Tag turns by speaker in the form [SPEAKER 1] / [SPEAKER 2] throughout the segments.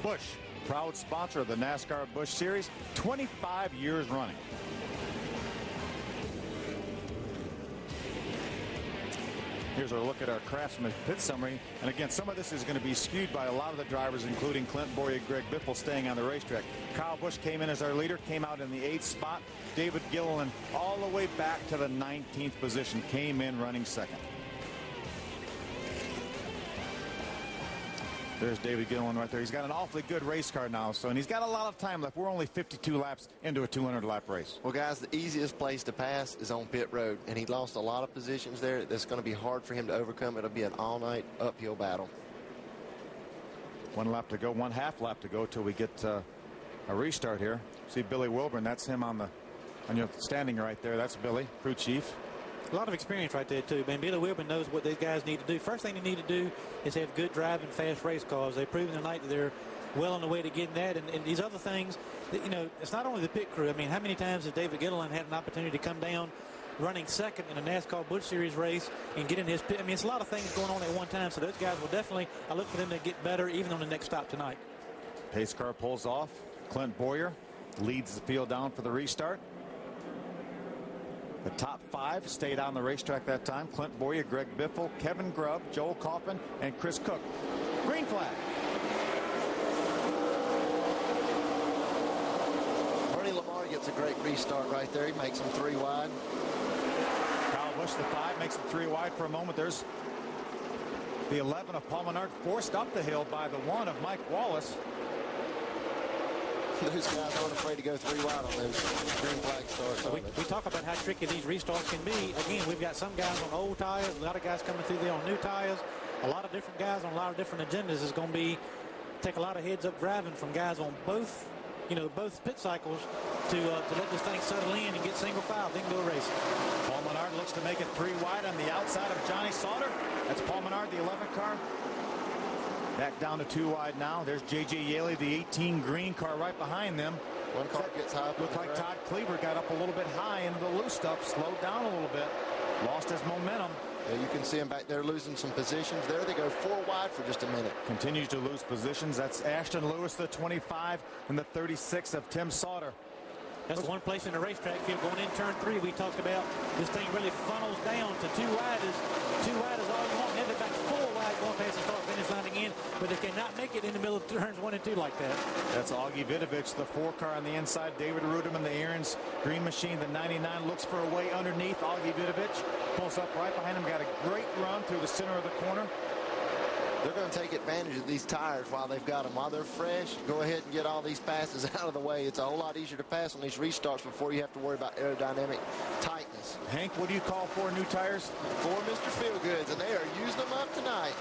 [SPEAKER 1] Busch, proud sponsor of the NASCAR Busch Series, 25 years running. Here's our look at our Craftsman pit summary. And again, some of this is going to be skewed by a lot of the drivers, including Clint Boyer, Greg Biffle, staying on the racetrack. Kyle Busch came in as our leader, came out in the 8th spot. David Gilliland, all the way back to the 19th position, came in running second. There's David Gilliland right there. He's got an awfully good race car now, and he's got a lot of time left. We're only 52 laps into a 200-lap race.
[SPEAKER 2] Well, guys, the easiest place to pass is on pit road, and he lost a lot of positions there. That's going to be hard for him to overcome. It'll be an all-night uphill battle.
[SPEAKER 1] 1 lap to go, 1/2 lap to go till we get a restart here. See Billy Wilburn, that's him on your standing right there. That's Billy, crew chief.
[SPEAKER 3] A lot of experience right there, too. Man, Billy Wilburn knows what these guys need to do. First thing they need to do is have good driving, fast race cars. They've proven tonight that they're well on the way to getting that. And these other things, that, you know, it's not only the pit crew. I mean, how many times has David Gilliland had an opportunity to come down running second in a NASCAR Busch Series race and get in his pit? I mean, it's a lot of things going on at one time. So those guys will definitely, I look for them to get better even on the next stop tonight.
[SPEAKER 1] Pace car pulls off. Clint Boyer leads the field down for the restart. The top 5 stayed on the racetrack that time. Clint Boyer, Greg Biffle, Kevin Grubb, Joel Kaufman, and Chris Cook. Green flag.
[SPEAKER 2] Bernie Lamar gets a great restart right there. He makes him 3 wide.
[SPEAKER 1] Kyle Busch, the 5, makes him 3 wide for a moment. There's the 11 of Paul Menard, forced up the hill by the 1 of Mike Wallace.
[SPEAKER 2] Those guys aren't afraid to go 3 wide on those green flag starts.
[SPEAKER 3] We talk about how tricky these restarts can be. Again, we've got some guys on old tires, a lot of guys coming through there on new tires, a lot of different guys on a lot of different agendas. Is going to take a lot of heads up driving from guys on both pit cycles to let this thing settle in and get single file, then go racing.
[SPEAKER 1] Paul Menard looks to make it 3 wide on the outside of Johnny Sauter. That's Paul Menard, the 11 car. Back down to 2 wide now. There's J.J. Yaley, the 18 green car right behind them.
[SPEAKER 2] One car gets high.
[SPEAKER 1] Looked like Todd Cleaver got up a little bit high into the loose stuff, slowed down a little bit, lost his momentum.
[SPEAKER 2] Yeah, you can see him back there losing some positions. There they go 4 wide for just a minute.
[SPEAKER 1] Continues to lose positions. That's Ashton Lewis, the 25, and the 36 of Tim Sauter.
[SPEAKER 3] That's one place in the racetrack field going in turn 3. We talked about this thing really funnels down to 2 wide is all you want. And then they're back 4 wide going past the start finish line again, but they cannot make it in the middle of turns 1 and 2 like that.
[SPEAKER 1] That's Augie Vidovich, the 4 car on the inside. David Ruderman, the Aaron's Green Machine, the 99, looks for a way underneath. Augie Vidovich pulls up right behind him, got a great run through the center of the corner.
[SPEAKER 2] They're going to take advantage of these tires while they've got them. While they're fresh, go ahead and get all these passes out of the way. It's a whole lot easier to pass on these restarts before you have to worry about aerodynamic tightness.
[SPEAKER 1] Hank, what do you call for new tires?
[SPEAKER 2] For Mr. Feelgoods, and they are using them up tonight.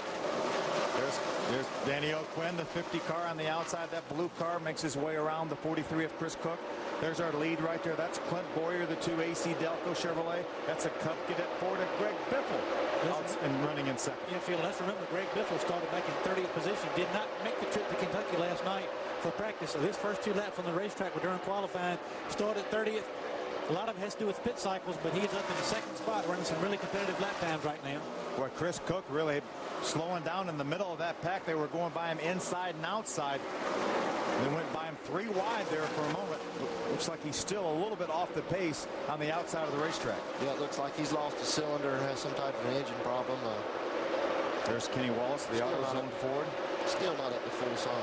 [SPEAKER 1] There's Danny O'Quinn, the 50 car on the outside. That blue car makes his way around the 43 of Chris Cook. There's our lead right there. That's Clint Boyer, the 2 AC Delco Chevrolet. That's a Cup Cadet Ford and Greg Biffle and running in second.
[SPEAKER 3] Yeah, Phil, let's remember Greg Biffle started back in 30th position. Did not make the trip to Kentucky last night for practice. So his first 2 laps on the racetrack were during qualifying. Started 30th. A lot of it has to do with pit cycles, but he's up in the 2nd spot running some really competitive lap times right now.
[SPEAKER 1] Boy, Chris Cook really slowing down in the middle of that pack. They were going by him inside and outside. They went by him 3 wide there for a moment. Looks like he's still a little bit off the pace on the outside of the racetrack.
[SPEAKER 2] Yeah, it looks like he's lost a cylinder and has some type of an engine problem.
[SPEAKER 1] There's Kenny Wallace, the AutoZone Ford.
[SPEAKER 2] Still not at the full song.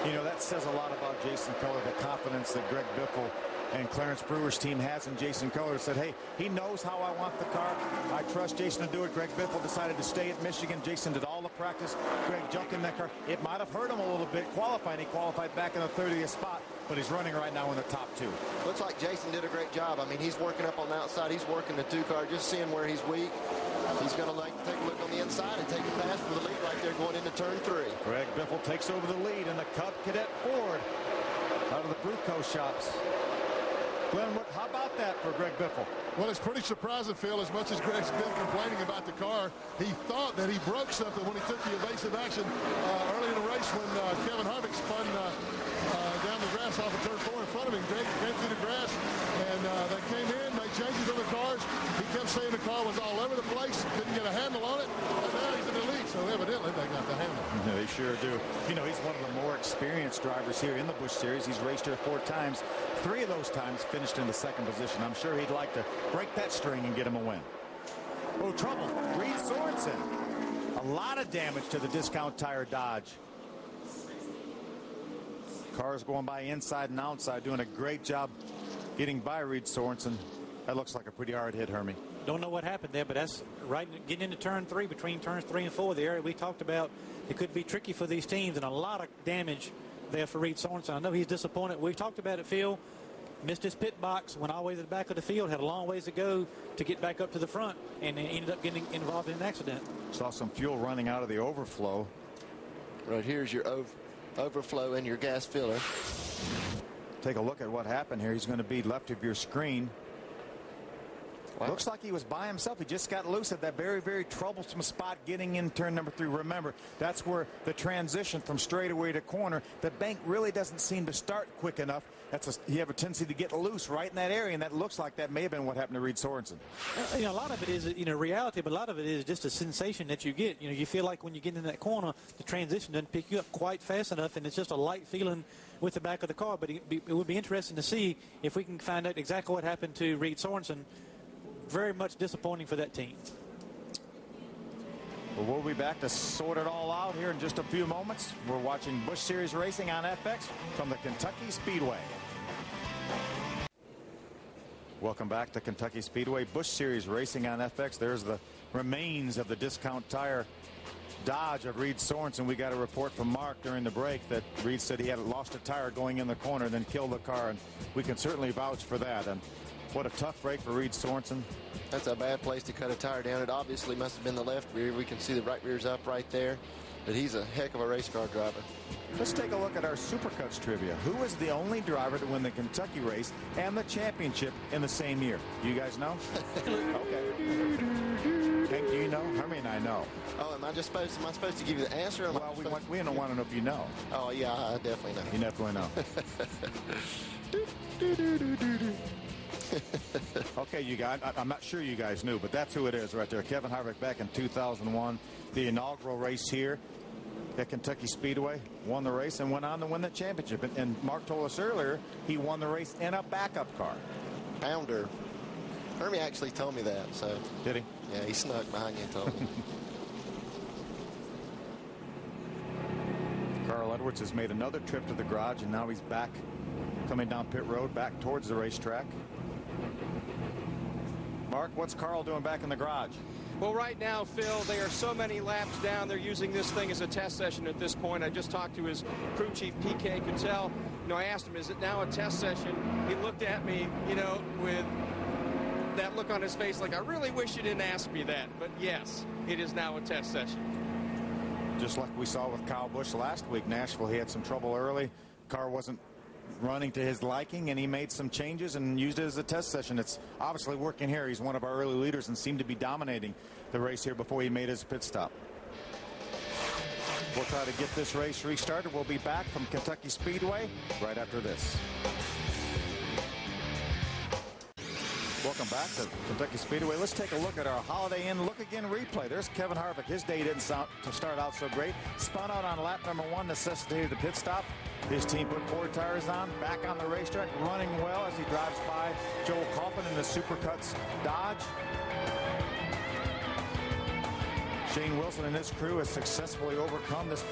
[SPEAKER 1] You know, that says a lot about Jason Keller, the confidence that Greg Biffle and Clarence Brewer's team has in Jason Keller. Said, hey, he knows how I want the car. I trust Jason to do it. Greg Biffle decided to stay at Michigan. Jason did all the practice. Greg jumped in that car. It might have hurt him a little bit qualifying. He qualified back in the 30th spot, but he's running right now in the top 2.
[SPEAKER 2] Looks like Jason did a great job. I mean, he's working up on the outside. He's working the 2 car, just seeing where he's weak. He's going to take a look on the inside and take a pass for the lead right there going into turn 3.
[SPEAKER 1] Greg Biffle takes over the lead in the Cub Cadet Ford out of the Bruco shops. Glenn, how about that for Greg Biffle?
[SPEAKER 4] Well, it's pretty surprising, Phil, as much as Greg's been complaining about the car. He thought that he broke something when he took the evasive action early in the race when Kevin Harvick spun down the grass off of turn 4 in front of him. Greg came through the grass, and they came in, made changes on the cars. He kept saying the car was all over the place, couldn't get a handle on it, and now he's in the lead. so evidently they got the handle.
[SPEAKER 1] Yeah, they sure do. You know, he's one of the more experienced drivers here in the Busch Series. He's raced here 4 times. 3 of those times finished in the 2nd position. I'm sure he'd like to break that string and get him a win. Oh, trouble. Reed Sorensen. A lot of damage to the Discount Tire Dodge. Cars going by inside and outside, doing a great job getting by Reed Sorensen. That looks like a pretty hard hit, Hermie.
[SPEAKER 3] Don't know what happened there, but that's right getting into turn 3, between turns 3 and 4. The area we talked about, it could be tricky for these teams, and a lot of damage there for Reed Sorensen. I know he's disappointed. We talked about it, Phil. Missed his pit box, went all the way to the back of the field, had a long ways to go to get back up to the front, and ended up getting involved in an accident.
[SPEAKER 1] Saw some fuel running out of the overflow.
[SPEAKER 2] Right here's your overflow in your gas filler.
[SPEAKER 1] Take a look at what happened here. He's going to be left of your screen. Wow. Looks like he was by himself. He just got loose at that very, very troublesome spot getting in turn number 3. Remember, that's where the transition from straightaway to corner, the bank really doesn't seem to start quick enough. You have a tendency to get loose right in that area, and that looks like that may have been what happened to Reed Sorensen.
[SPEAKER 3] You know, a lot of it is, reality, but a lot of it is just a sensation that you get. You feel like when you get in that corner, the transition doesn't pick you up quite fast enough, and it's just a light feeling with the back of the car. But it would be interesting to see if we can find out exactly what happened to Reed Sorensen. Very much disappointing for that team.
[SPEAKER 1] Well, we'll be back to sort it all out here in just a few moments. We're watching Busch Series Racing on FX from the Kentucky Speedway. Welcome back to Kentucky Speedway. Busch Series Racing on FX. There's the remains of the Discount Tire Dodge of Reed Sorensen. We got a report from Mark during the break that Reed said he had lost a tire going in the corner, then killed the car, and we can certainly vouch for that. And what a tough break for Reed Sorensen.
[SPEAKER 2] That's a bad place to cut a tire down. It obviously must have been the left rear. We can see the right rear's up right there. But he's a heck of a race car driver.
[SPEAKER 1] Let's take a look at our Supercuts trivia. Who was the only driver to win the Kentucky race and the championship in the same year? You guys know? Okay. Hank, do you know? Hermie and I know.
[SPEAKER 2] Oh, am I supposed to give you the answer?
[SPEAKER 1] Well, we don't want to know if you know.
[SPEAKER 2] Oh, yeah, I definitely know.
[SPEAKER 1] You definitely know. Okay, you guys, I'm not sure you guys knew, but that's who it is right there. Kevin Harvick back in 2001, the inaugural race here at Kentucky Speedway, won the race and went on to win the championship. And Mark told us earlier he won the race in a backup car.
[SPEAKER 2] Pounder. Hermie actually told me that. So
[SPEAKER 1] did he?
[SPEAKER 2] Yeah, he snuck behind you and told me.
[SPEAKER 1] Carl Edwards has made another trip to the garage, and now he's back, coming down pit road, back towards the racetrack. Mark, what's Carl doing back in the garage?
[SPEAKER 5] Well, right now, Phil, they are so many laps down. They're using this thing as a test session at this point. I just talked to his crew chief, PK Cattell. I asked him, is it now a test session? He looked at me, with that look on his face like, I really wish you didn't ask me that. But yes, it is now a test session.
[SPEAKER 1] Just like we saw with Kyle Busch last week, Nashville, he had some trouble early. Car wasn't running to his liking, and he made some changes and used it as a test session. It's obviously working here. He's one of our early leaders and seemed to be dominating the race here before he made his pit stop. We'll try to get this race restarted. We'll be back from Kentucky Speedway right after this. Welcome back to Kentucky Speedway. Let's take a look at our Holiday Inn Look Again replay. There's Kevin Harvick. His day didn't start out so great. Spun out on lap number 1, necessitated the pit stop. His team put 4 tires on, back on the racetrack, running well as he drives by Joel Kaufman in the Supercuts Dodge. Shane Wilson and his crew has successfully overcome this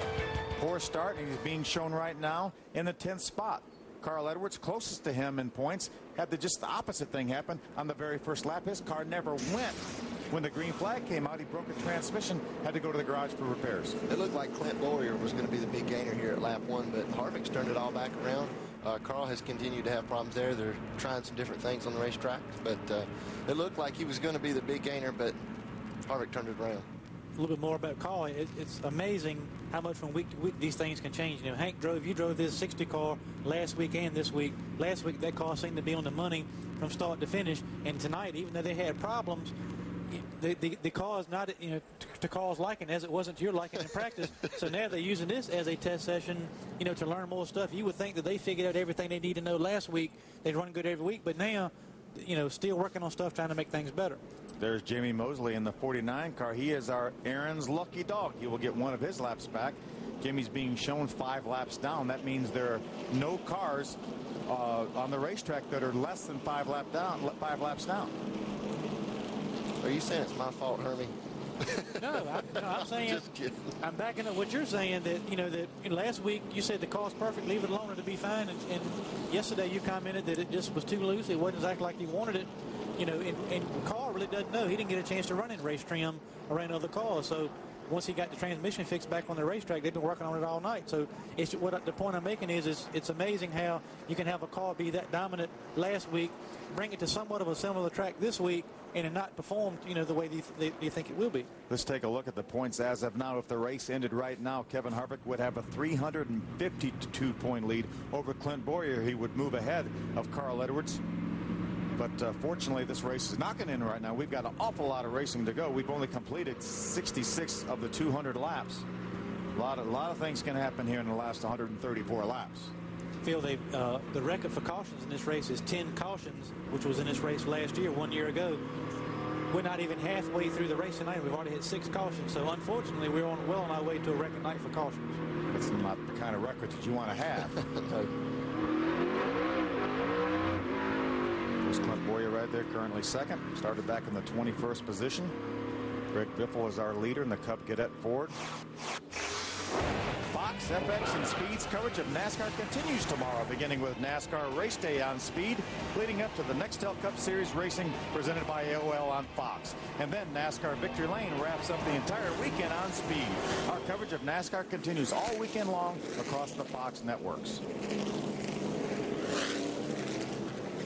[SPEAKER 1] poor start, and he's being shown right now in the 10th spot. Carl Edwards, closest to him in points, had just the opposite thing happen on the very first lap. His car never went. When the green flag came out, he broke a transmission, had to go to the garage for repairs.
[SPEAKER 2] It looked like Clint Laurier was going to be the big gainer here at lap 1, but Harvick's turned it all back around. Carl has continued to have problems there. They're trying some different things on the racetrack, but it looked like he was going to be the big gainer, but Harvick turned it around.
[SPEAKER 3] A little bit more about Carl. It's amazing how much from week to week these things can change. Hank you drove this 60 car last week and this week. Last week that car seemed to be on the money from start to finish, and tonight, even though they had problems, the car is not to Carl's liking as it wasn't to your liking in practice. So now they're using this as a test session, to learn more stuff. You would think that they figured out everything they need to know last week. They'd run good every week, but now still working on stuff, trying to make things better.
[SPEAKER 1] There's Jamie Mosley in the 49 car. He is our Aaron's lucky dog. He will get one of his laps back. Jimmy's being shown 5 laps down. That means there are no cars on the racetrack that are less than 5 laps down.
[SPEAKER 2] Are you saying it's my fault, Hermie?
[SPEAKER 3] No, I'm saying,
[SPEAKER 2] Just kidding.
[SPEAKER 3] I'm backing up what you're saying, that last week you said the car's perfect, leave it alone, it'll be fine. And yesterday you commented that it just was too loose. It wasn't exactly like you wanted it. And Carl really doesn't know. He didn't get a chance to run in race trim around other cars. So once he got the transmission fixed back on the racetrack, they've been working on it all night. So the point I'm making is it's amazing how you can have a car be that dominant last week, bring it to somewhat of a similar track this week, and it not performed, the way they think it will be.
[SPEAKER 1] Let's take a look at the points as of now. If the race ended right now, Kevin Harvick would have a 352-point lead over Clint Boyer. He would move ahead of Carl Edwards. But fortunately, this race is not going to end right now. We've got an awful lot of racing to go. We've only completed 66 of the 200 laps. A lot of things can happen here in the last 134 laps.
[SPEAKER 3] Phil, the record for cautions in this race is 10 cautions, which was in this race last year, 1 year ago. We're not even halfway through the race tonight. We've already hit 6 cautions. So unfortunately, we're well on our way to a record night for cautions.
[SPEAKER 1] That's not the kind of record that you want to have.
[SPEAKER 2] No.
[SPEAKER 1] There's Clint Boyer right there, currently second. Started back in the 21st position. Greg Biffle is our leader in the Cub Cadet Ford. Fox, FX, and Speed's coverage of NASCAR continues tomorrow, beginning with NASCAR Race Day on Speed, leading up to the Nextel Cup Series racing presented by AOL on Fox. And then NASCAR Victory Lane wraps up the entire weekend on Speed. Our coverage of NASCAR continues all weekend long across the Fox networks.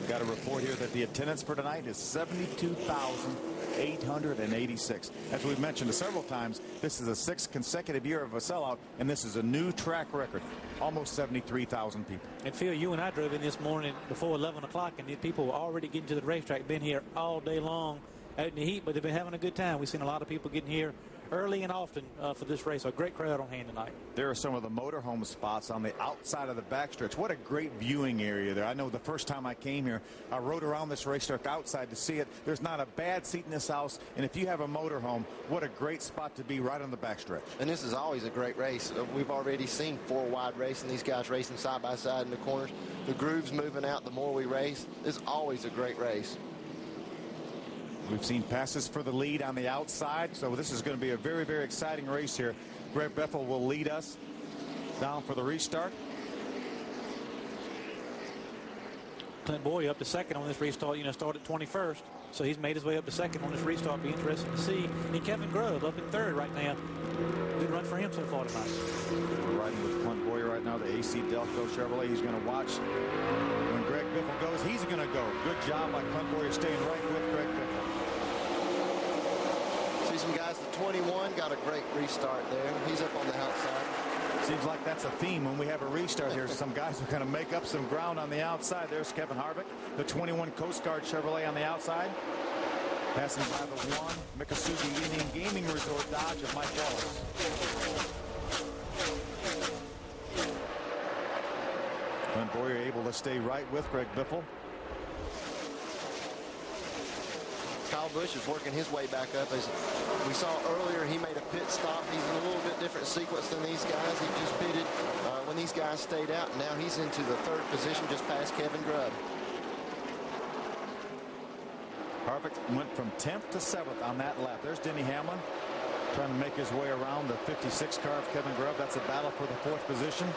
[SPEAKER 1] Got a report here that the attendance for tonight is 72,886. As we've mentioned several times, this is the 6th consecutive year of a sellout, and this is a new track record. Almost 73,000 people.
[SPEAKER 3] And Phil, you and I drove in this morning before 11 o'clock, and the people were already getting to the racetrack, been here all day long out in the heat, but they've been having a good time. We've seen a lot of people getting here early and often for this race. A great crowd on hand tonight.
[SPEAKER 1] There are some of the motorhome spots on the outside of the backstretch. What a great viewing area there. I know the first time I came here, I rode around this racetrack outside to see it. There's not a bad seat in this house, and if you have a motorhome, what a great spot to be right on the backstretch.
[SPEAKER 2] And this is always a great race. We've already seen 4 wide racing, these guys racing side by side in the corners. The grooves moving out the more we race. It's always a great race.
[SPEAKER 1] We've seen passes for the lead on the outside, so this is going to be a very, very exciting race here. Greg Biffle will lead us down for the restart.
[SPEAKER 3] Clint Boyer up to second on this restart, started 21st, so he's made his way up to second on this restart. Be interesting to see. And Kevin Grubb up in third right now. Good run for him so far tonight.
[SPEAKER 1] We're riding with Clint Boyer right now, the AC Delco Chevrolet. He's going to watch when Greg Biffle goes. He's going to go. Good job by Clint Boyer staying right with Greg Biffle.
[SPEAKER 2] See some guys, the 21 got a great restart there. He's up on the outside.
[SPEAKER 1] Seems like that's a theme when we have a restart here. Some guys are going to make up some ground on the outside. There's Kevin Harvick, the 21 Coast Guard Chevrolet on the outside. Passing by the 1 Miccosukee Indian Gaming Resort Dodge of Mike Wallace. Clint Boyer able to stay right with Greg Biffle.
[SPEAKER 2] Kyle Busch is working his way back up. As we saw earlier, he made a pit stop. He's in a little bit different sequence than these guys. He just pitted when these guys stayed out. And now he's into the 3rd position just past Kevin Grubb.
[SPEAKER 1] Harvick went from 10th to 7th on that lap. There's Denny Hamlin trying to make his way around the 56 car of Kevin Grubb. That's a battle for the 4th position.